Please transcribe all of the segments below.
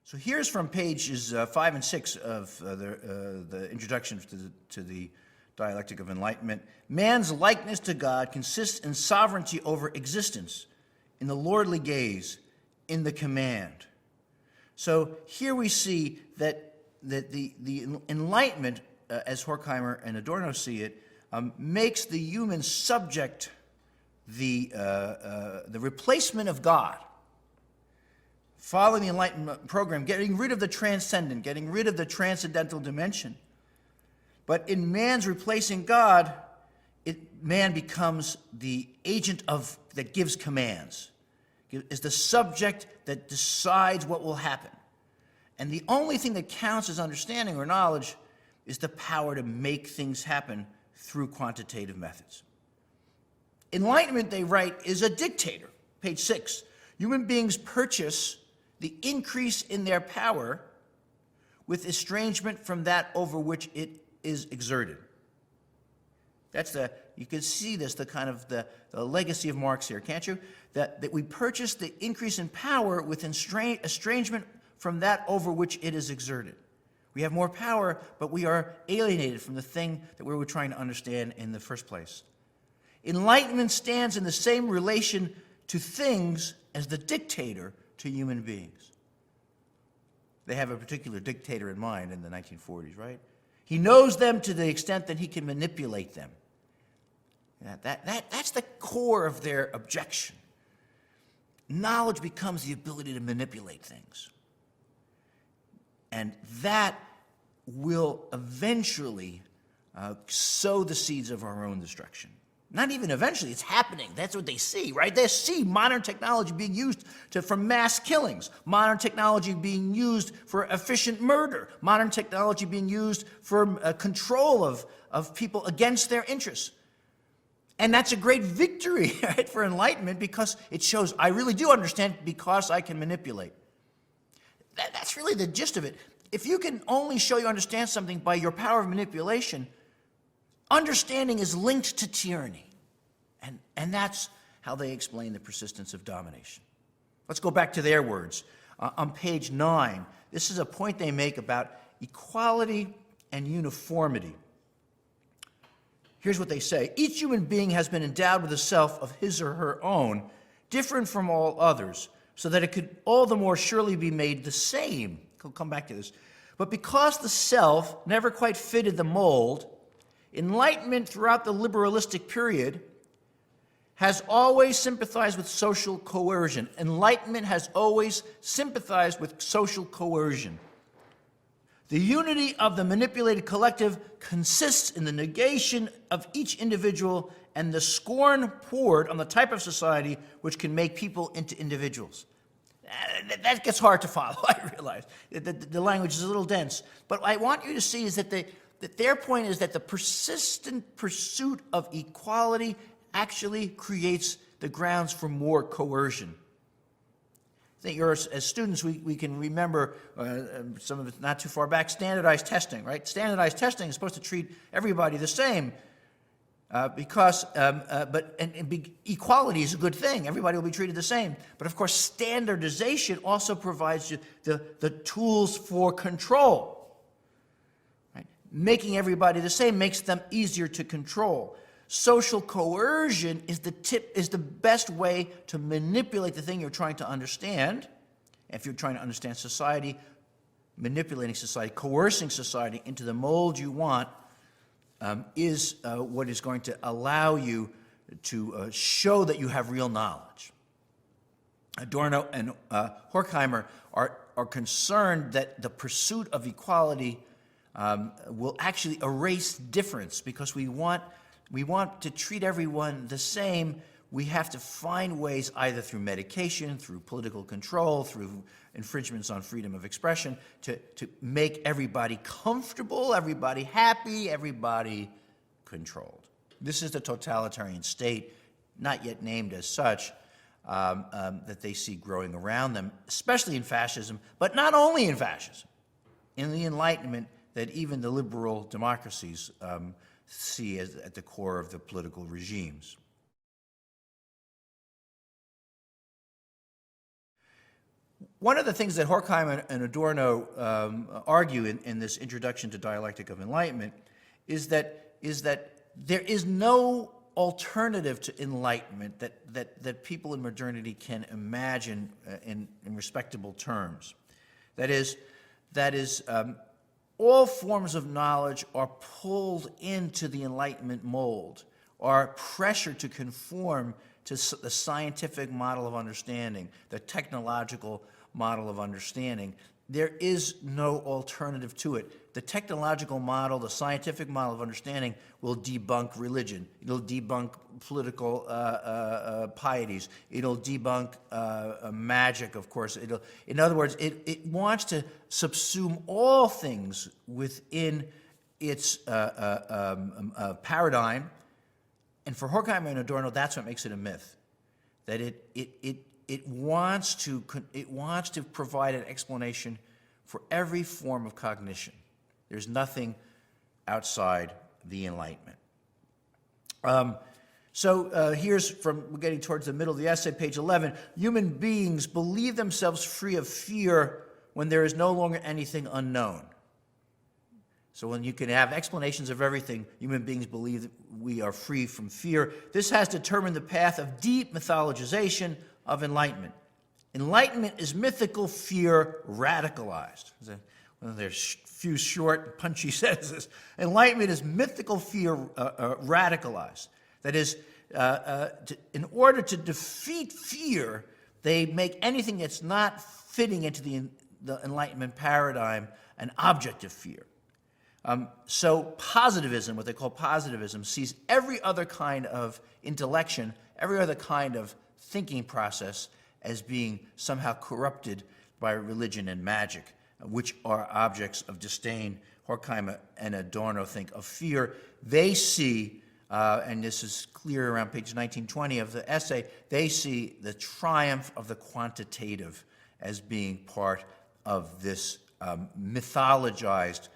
So here's from pages 5 and 6 of the introduction to the Dialectic of Enlightenment. Man's likeness to God consists in sovereignty over existence, in the lordly gaze, in the command. So here we see that the Enlightenment, as Horkheimer and Adorno see it, makes the human subject the replacement of God. Following the Enlightenment program, getting rid of the transcendent, getting rid of the transcendental dimension. But in man's replacing God, man becomes the agent that gives commands, is the subject that decides what will happen. And the only thing that counts as understanding or knowledge is the power to make things happen through quantitative methods. Enlightenment, they write, is a dictator. Page 6. Human beings purchase the increase in their power with estrangement from that over which it is exerted. That's you can see this, the kind of the legacy of Marx here, can't you? That we purchase the increase in power with estrangement from that over which it is exerted. We have more power, but we are alienated from the thing that we were trying to understand in the first place. Enlightenment stands in the same relation to things as the dictator to human beings. They have a particular dictator in mind in the 1940s, right? He knows them to the extent that he can manipulate them. That's the core of their objection. Knowledge becomes the ability to manipulate things. And that will eventually sow the seeds of our own destruction. Not even eventually, it's happening. That's what they see, right? They see modern technology being used for mass killings, modern technology being used for efficient murder, modern technology being used for control of people against their interests. And that's a great victory, right, for Enlightenment, because it shows I really do understand because I can manipulate. That's really the gist of it. If you can only show you understand something by your power of manipulation, understanding is linked to tyranny. And that's how they explain the persistence of domination. Let's go back to their words. On page 9, this is a point they make about equality and uniformity. Here's what they say. Each human being has been endowed with a self of his or her own, different from all others, so that it could all the more surely be made the same. We'll come back to this. But because the self never quite fitted the mold, Enlightenment throughout the liberalistic period has always sympathized with social coercion. Enlightenment has always sympathized with social coercion. The unity of the manipulated collective consists in the negation of each individual and the scorn poured on the type of society which can make people into individuals. That gets hard to follow, I realize. The language is a little dense. But what I want you to see is that their point is that the persistent pursuit of equality actually creates the grounds for more coercion. I think as students, we can remember some of it not too far back, standardized testing, right? Standardized testing is supposed to treat everybody the same equality is a good thing. Everybody will be treated the same. But of course, standardization also provides you the tools for control. Right? Making everybody the same makes them easier to control. Social coercion is the best way to manipulate the thing you're trying to understand. If you're trying to understand society, manipulating society, coercing society into the mold you want is what is going to allow you to show that you have real knowledge. Adorno and Horkheimer are concerned that the pursuit of equality will actually erase difference because we want to treat everyone the same. We have to find ways either through medication, through political control, through infringements on freedom of expression to make everybody comfortable, everybody happy, everybody controlled. This is the totalitarian state, not yet named as such, that they see growing around them, especially in fascism, but not only in fascism. In the Enlightenment that even the liberal democracies see as at the core of the political regimes. One of the things that Horkheimer and Adorno argue in this introduction to Dialectic of Enlightenment is that there is no alternative to enlightenment that people in modernity can imagine in respectable terms. That is, all forms of knowledge are pulled into the Enlightenment mold, are pressured to conform to the scientific model of understanding, the technological model of understanding. There is no alternative to it. The technological model, the scientific model of understanding will debunk religion. It'll debunk political pieties. It'll debunk magic, of course. In other words, it wants to subsume all things within its paradigm. And for Horkheimer and Adorno, that's what makes it a myth. That it wants to provide an explanation for every form of cognition. There's nothing outside the Enlightenment. We're getting towards the middle of the essay, page 11. Human beings believe themselves free of fear when there is no longer anything unknown. So when you can have explanations of everything, human beings believe that we are free from fear. This has determined the path of deep mythologization of enlightenment. Enlightenment is mythical fear radicalized. One of their few short, punchy sentences. Enlightenment is mythical fear radicalized. That is, in order to defeat fear, they make anything that's not fitting into the Enlightenment paradigm an object of fear. So positivism, what they call positivism, sees every other kind of intellection, every other kind of thinking process as being somehow corrupted by religion and magic, which are objects of disdain. Horkheimer and Adorno think of fear. They see, and this is clear around page 1920 of the essay, they see the triumph of the quantitative as being part of this mythologized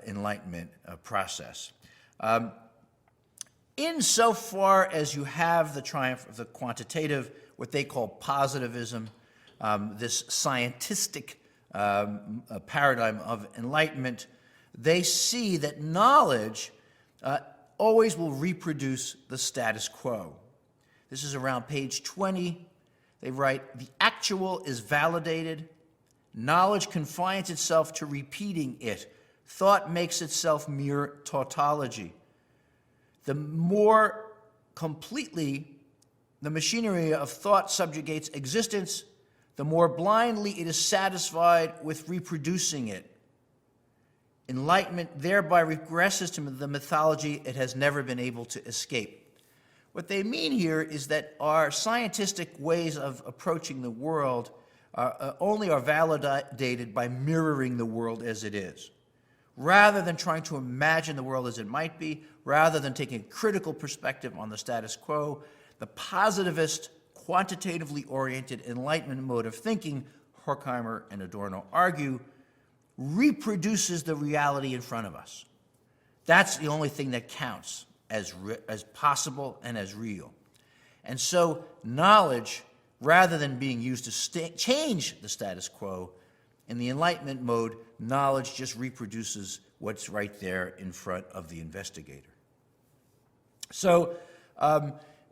Enlightenment process. Insofar as you have the triumph of the quantitative, what they call positivism, this scientistic paradigm of enlightenment, they see that knowledge always will reproduce the status quo. This is around page 20. They write, the actual is validated. Knowledge confines itself to repeating it. Thought makes itself mere tautology. The more completely the machinery of thought subjugates existence, the more blindly it is satisfied with reproducing it. Enlightenment thereby regresses to the mythology it has never been able to escape. What they mean here is that our scientific ways of approaching the world only are validated by mirroring the world as it is. Rather than trying to imagine the world as it might be, rather than taking a critical perspective on the status quo, the positivist, quantitatively oriented Enlightenment mode of thinking, Horkheimer and Adorno argue, reproduces the reality in front of us. That's the only thing that counts as possible and as real. And so knowledge, rather than being used to change the status quo, in the Enlightenment mode, knowledge just reproduces what's right there in front of the investigator. So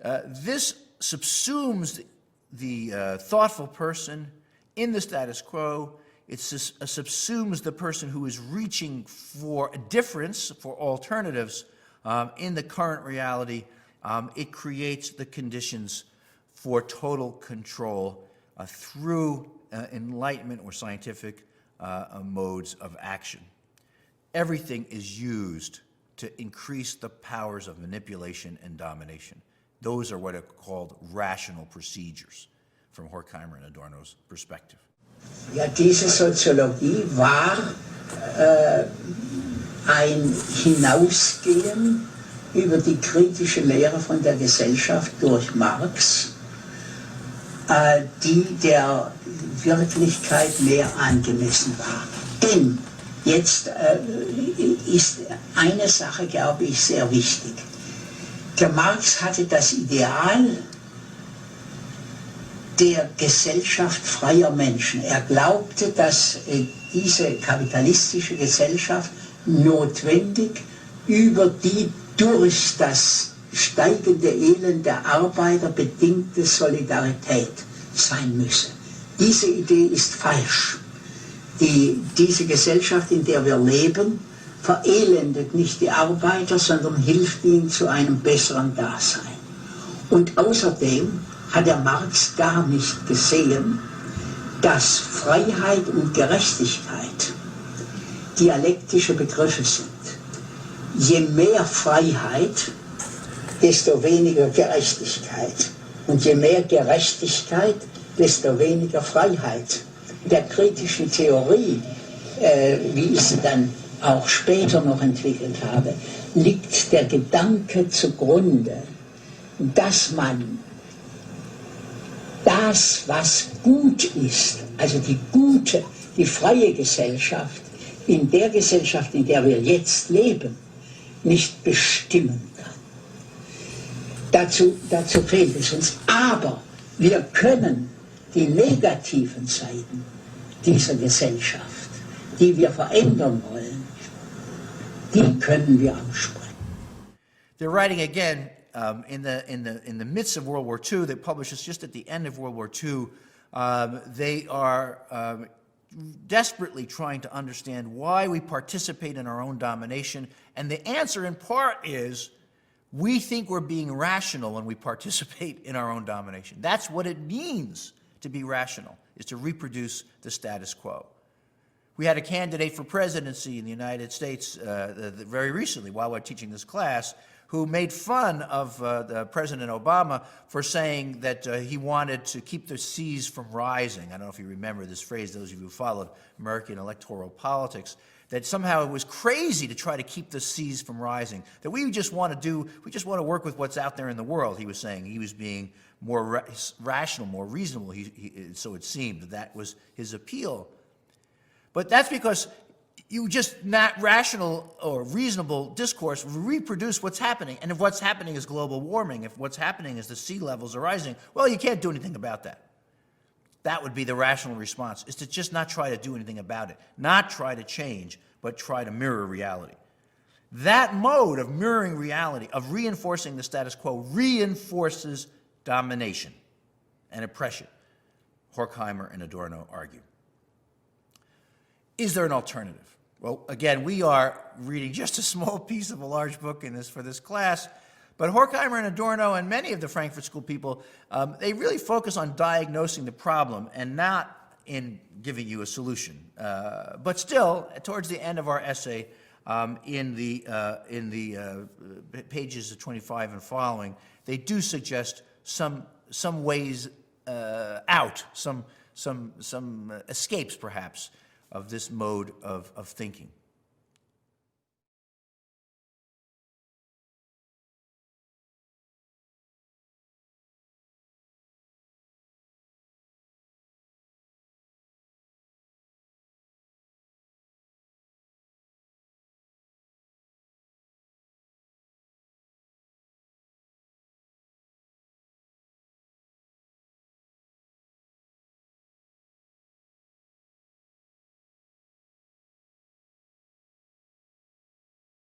this subsumes the thoughtful person in the status quo. It subsumes the person who is reaching for a difference, for alternatives in the current reality. It creates the conditions for total control through enlightenment or scientific modes of action. Everything is used to increase the powers of manipulation and domination. Those are what are called rational procedures from Horkheimer and Adorno's perspective. Ja, diese Soziologie war ein Hinausgehen über die kritische Lehre von der Gesellschaft durch Marx, die der Wirklichkeit mehr angemessen war. Denn jetzt ist eine Sache, glaube ich, sehr wichtig. Der Marx hatte das Ideal der Gesellschaft freier Menschen. Er glaubte, dass diese kapitalistische Gesellschaft notwendig über die durch das steigende Elend der Arbeiter bedingte Solidarität sein müsse. Diese Idee ist falsch. Diese Gesellschaft, in der wir leben, verelendet nicht die Arbeiter, sondern hilft ihnen zu einem besseren Dasein. Und außerdem hat der Marx gar nicht gesehen, dass Freiheit und Gerechtigkeit dialektische Begriffe sind. Je mehr Freiheit, desto weniger Gerechtigkeit. Und je mehr Gerechtigkeit, desto weniger Freiheit. Der kritischen Theorie, wie ich sie dann auch später noch entwickelt habe, liegt der Gedanke zugrunde, dass man das, was gut ist, also die freie Gesellschaft, in der Gesellschaft, in der wir jetzt leben, nicht bestimmen kann. Dazu fehlt es uns. Aber wir können die negativen Seiten dieser Gesellschaft, die wir verändern wollen, die können wir ansprechen. They're writing again in the midst of World War II. They published this just at the end of World War II. They are desperately trying to understand why we participate in our own domination, and the answer in part is we think we're being rational when we participate in our own domination. That's what it means to be rational, is to reproduce the status quo. We had a candidate for presidency in the United States very recently while we were teaching this class who made fun of President Obama for saying that he wanted to keep the seas from rising. I don't know if you remember this phrase, those of you who followed American electoral politics, that somehow it was crazy to try to keep the seas from rising, that we just want to work with what's out there in the world, he was saying. He was being more rational, more reasonable, so it seemed. That was his appeal. But that's because you just not rational or reasonable discourse reproduce what's happening. And if what's happening is global warming, if what's happening is the sea levels are rising, well, you can't do anything about that. That would be the rational response, is to just not try to do anything about it. Not try to change, but try to mirror reality. That mode of mirroring reality, of reinforcing the status quo, reinforces domination and oppression, Horkheimer and Adorno argue. Is there an alternative? Well, again, we are reading just a small piece of a large book for this class, but Horkheimer and Adorno and many of the Frankfurt School people, they really focus on diagnosing the problem and not in giving you a solution. But still, towards the end of our essay, in the pages of 25 and following, they do suggest some ways out, some escapes perhaps, of this mode of thinking.